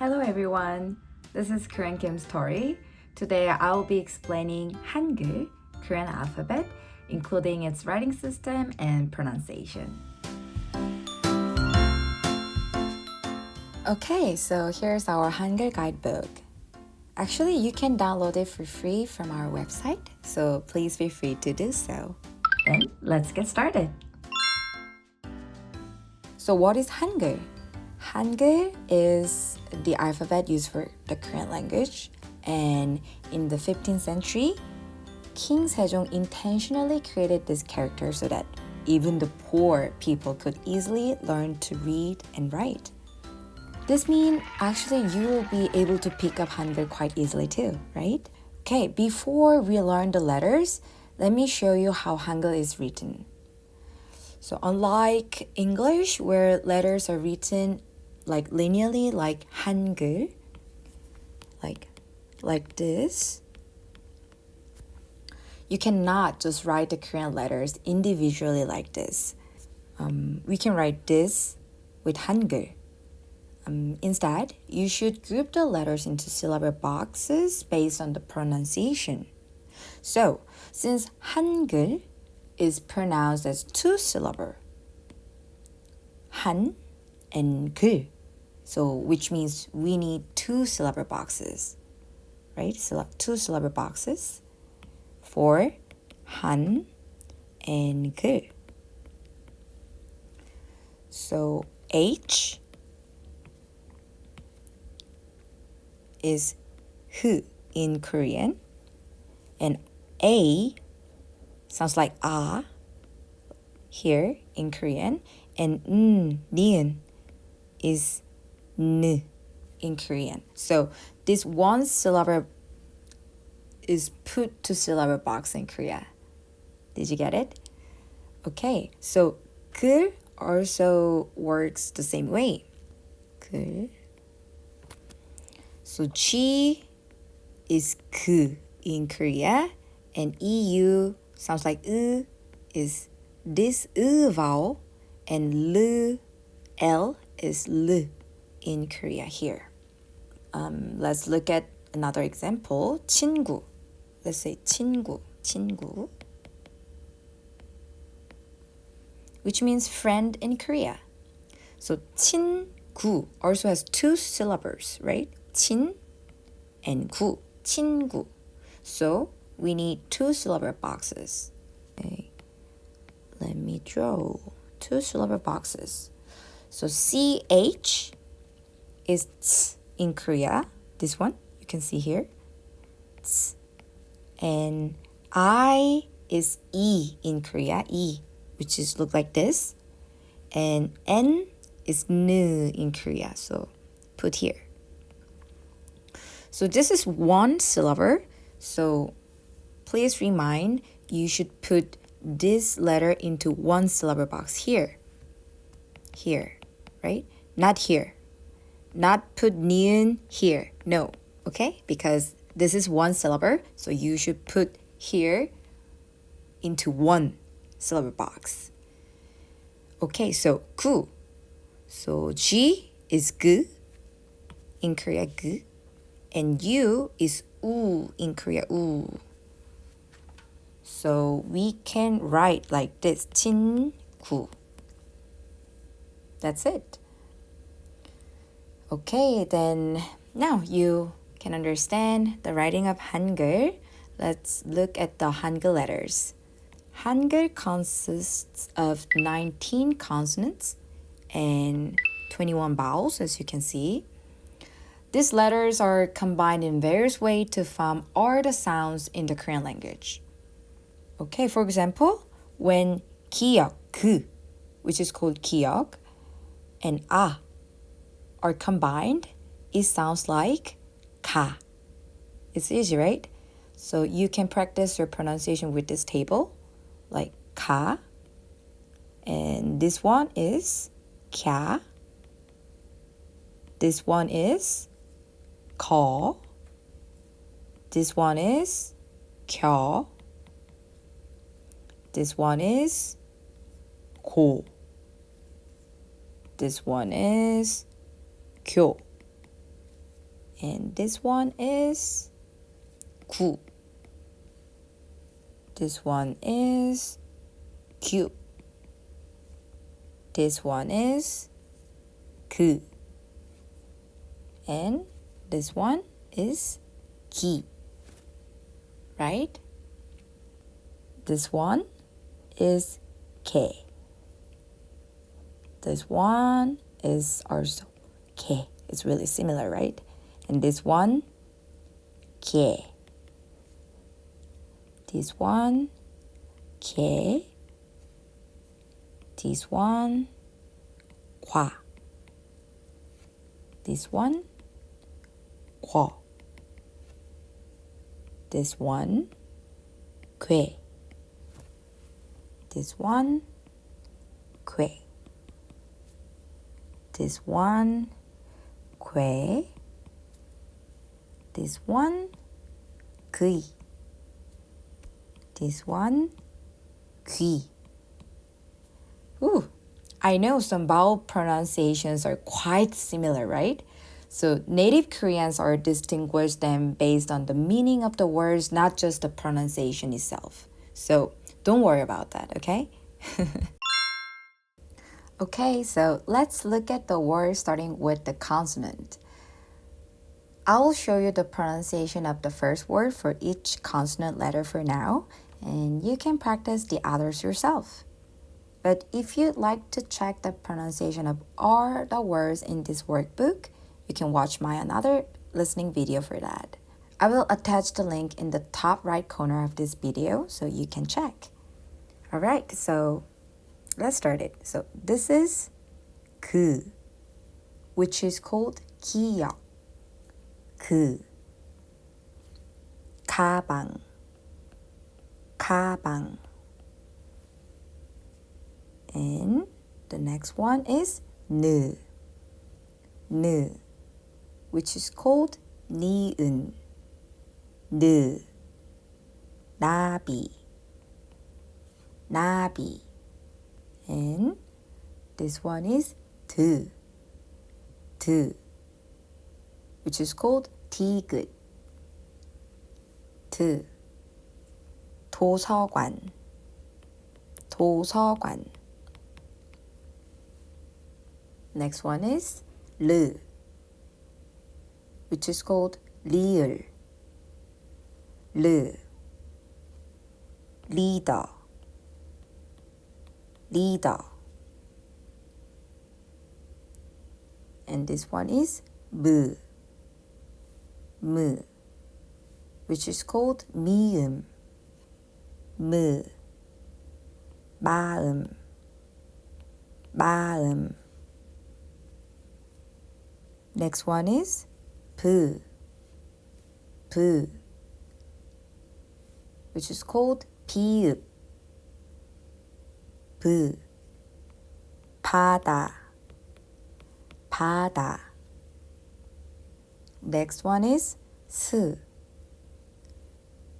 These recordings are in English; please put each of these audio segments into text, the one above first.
Hello everyone, this is KoreanKims story. Today I will be explaining Hangul, Korean alphabet, including its writing system and pronunciation. Okay, so here's our Hangul guidebook. Actually, you can download it for free from our website, so please feel free to do so. Then let's get started. So what is Hangul? Hangul is the alphabet used for the Korean language, and in the 15th century, King Sejong intentionally created this character so that even the poor people could easily learn to read and write. This means actually you will be able to pick up Hangul quite easily too, right? Okay, before we learn the letters, let me show you how Hangul is written. So unlike English, where letters are written like linearly, like Hangul, like this, you cannot just write the Korean letters individually like this. We can write this with Hangul. Instead, you should group the letters into syllable boxes based on the pronunciation. So, since Hangul is pronounced as two-syllable, Han and Gul, so which means we need two syllable boxes, right? So two syllable boxes for Han and Gul. So H is Hu in Korean, and A sounds like ah here in Korean, and niun is n in Korean. So this one syllable is put to syllable box in Korea. Did you get it? Okay, so 글 also works the same way. 글. So G is 그 in Korea, and EU sounds like is this vowel, and L is L in Korea here. Let's look at another example. 친구. Let's say 친구, which means friend in Korea. So 친구 also has two syllables, right? 친 and 구, 친구. So we need two syllable boxes. Okay. Let me draw two syllable boxes. So CH is ts in Korea. This one you can see here. Ts. And I is E in Korea. E, which is look like this. And N is N in Korea. So put here. So this is one syllable. So please remind you should put this letter into one syllable box here, right? Not here. Not put niun here. No, okay? Because this is one syllable, so you should put here into one syllable box. Okay, so 구. So G is 그 in Korea, 그. And U is 우 in Korea, 우. So we can write like this, 친구. That's it. Okay, then now you can understand the writing of Hangul. Let's look at the Hangul letters. Hangul consists of 19 consonants and 21 vowels, as you can see. These letters are combined in various ways to form all the sounds in the Korean language. Okay, for example, when 기역, 그, which is called 기역, and 아 are combined, it sounds like 가. It's easy, right? So you can practice your pronunciation with this table, like 가, and this one is 캬, this one is 거, this one is 켜, this one is 고, this one is 교. And this one is 구. This one is 규. This one is 그. And this one is 기. Right? This one is 개. This one is also 개. It's really similar, right? And this one, 개. This one, 개. This one, 과. This one, 궈. This one, 괴. This one, 괴. This one, 괴. This one, 귀. This one, 귀. Ooh, I know some vowel pronunciations are quite similar, right? So native Koreans are distinguish them based on the meaning of the words, not just the pronunciation itself. So don't worry about that, okay? Okay, so let's look at the word starting with the consonant. I will show you the pronunciation of the first word for each consonant letter for now, and you can practice the others yourself. But if you'd like to check the pronunciation of all the words in this workbook, you can watch my another listening video for that. I will attach the link in the top right corner of this video so you can check. Alright, so let's start it. So this is 그, which is called 기역. 그, 가방, 가방. And the next one is 느, 느, which is called 니은, 느, 나비, 나비. And this one is 드, 드, which is called 디귿, 드, 도서관, 도서관. Next one is 르, which is called 리을, 르, 리더, 리더. And this one is 무, 무, which is called 미음, 무, 마음, 마음. Next one is 부, 부, which is called 비읍, 부, 바다, 바다. Next one is 스,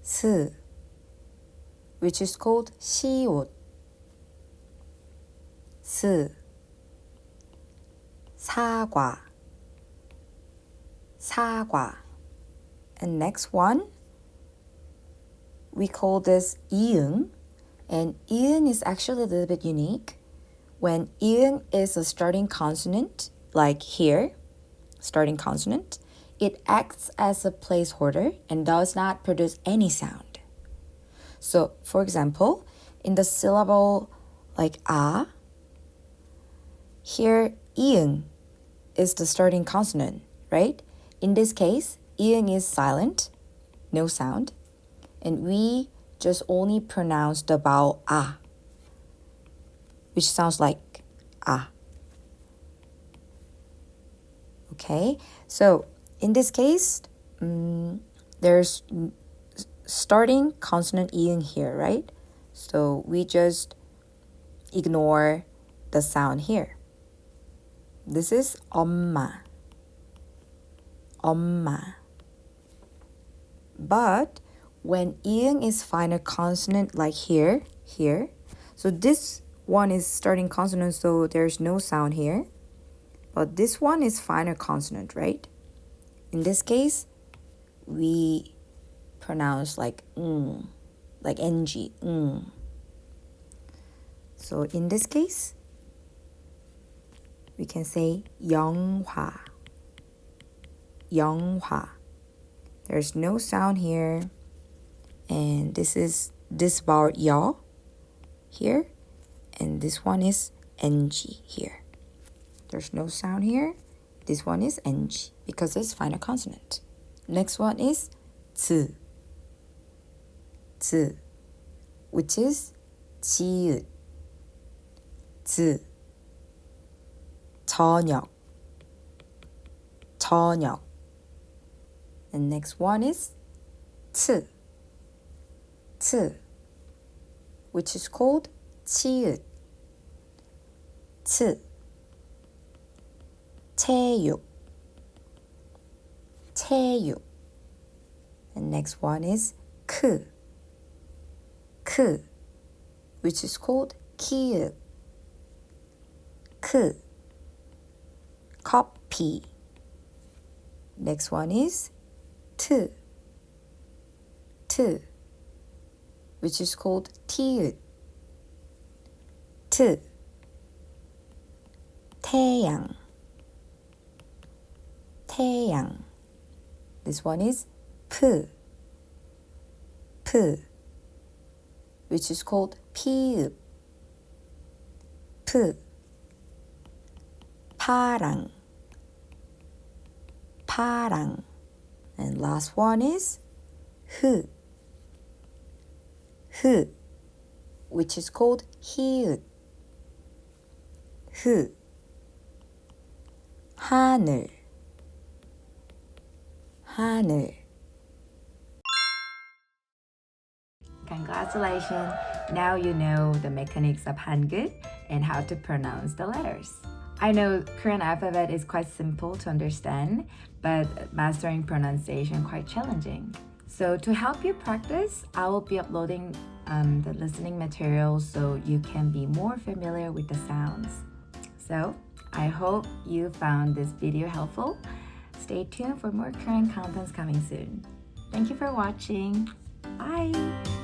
스, which is called 시옷, 스, 사과, 사과. And next one, we call this 이응. And 이응 is actually a little bit unique. When 이응 is a starting consonant, like here, starting consonant, it acts as a placeholder and does not produce any sound. So, for example, in the syllable like 아, here 이응 is the starting consonant, right? In this case, 이응 is silent, no sound, and we just only pronounce the vowel 아, which sounds like 아. Okay, so in this case, there's starting consonant 이응 here, right? So we just ignore the sound here. This is 엄마, 엄마. But when 이응 is final consonant like here, so this one is starting consonant, so there's no sound here. But this one is final consonant, right? In this case, we pronounce like ng, like ng, ng. So in this case, we can say 영화, 영화. There's no sound here, and this vowel 여 here, and this one is ng here. There's no sound here. This one is ng because it's final consonant. Next one is 즈, 즈, which is 지읒, 즈. 저녁, 저녁. And next one is 츠, 츠, which is called 치읓, 츠. 체육, 체육. And next one is 크, 크, which is called 키읔, 크. Copy. Next one is 트, 트, which is called 티읕, 트. 태양, 태양. This one is 프, 프, which is called 피읍, 프. 파랑, 파랑. And last one is 흐, 흐, which is called 히읗, 흐. 하늘, 하늘. Congratulations! Now you know the mechanics of Hangul and how to pronounce the letters. I know Korean alphabet is quite simple to understand, but mastering pronunciation quite challenging. So to help you practice, I will be uploading the listening materials so you can be more familiar with the sounds. So I hope you found this video helpful. Stay tuned for more Korean contents coming soon. Thank you for watching. Bye!